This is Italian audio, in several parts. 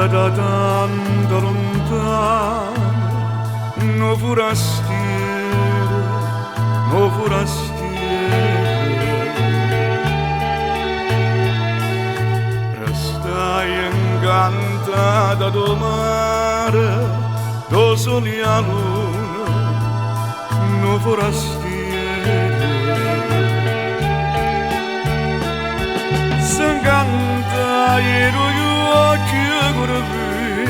da tanto lontano, no forastiero, no forastiero, restai incantata do mare, do sole e a luna, no forastiero. S'inganta ero io occhi curvi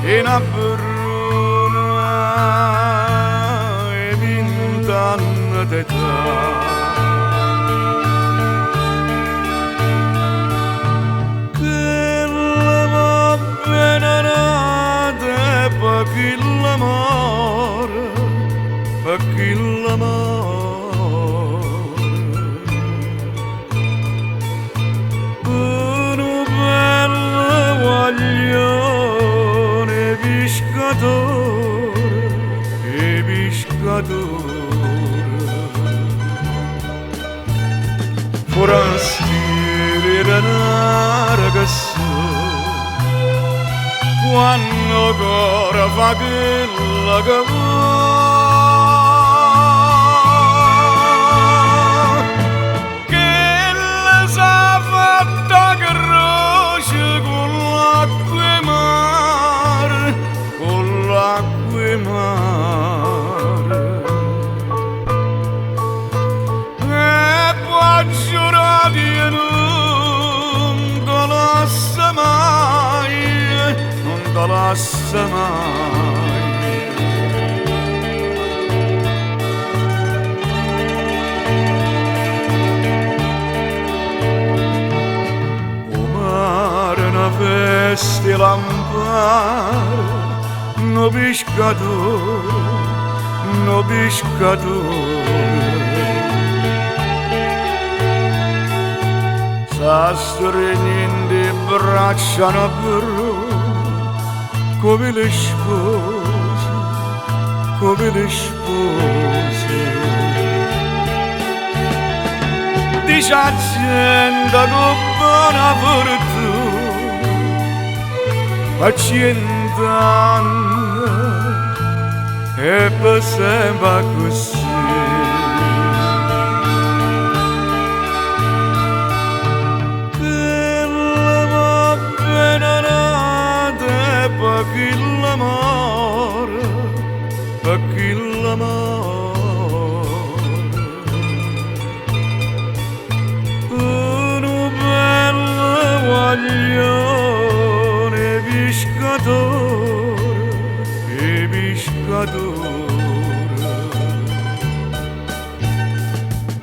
e una bruna e 20 anni d'età. Che la va bene nata per chi l'amore, per chi l'amore. Forastiero era una ragazza quando ancora fa quella che vuoi, che la sa fatta croce con l'acqua e mare, con l'acqua e mare. Giurati e non te lascia mai, non te lascia mai. O mare una festa e lampare, no pescatore, no pescatore. S'astringendo braccia a bru, come le spose, come le spose. Dice a gente con buona fortuna, a 100 anni e per sempre così. Per chi l'amore, per chi l'amore. Un bello guaglione pescatore, e pescatore.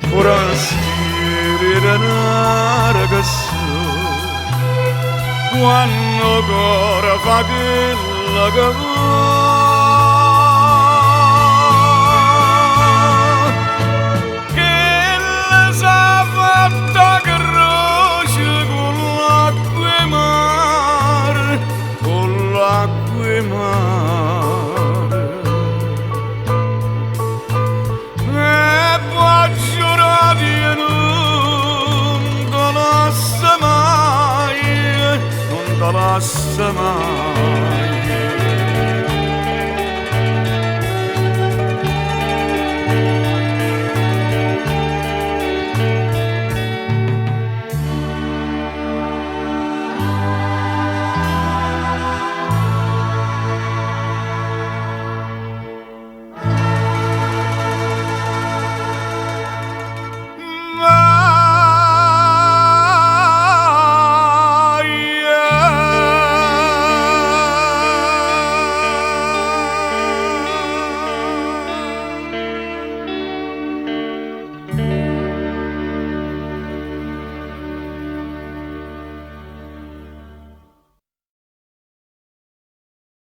Forastiero era una ragazza quando ancora fa quella che vuoi, che la sa fatta croce con l'acqua e mare, con l'acqua e mare. E poi giurati e non te lascia mai, non te lascia mai.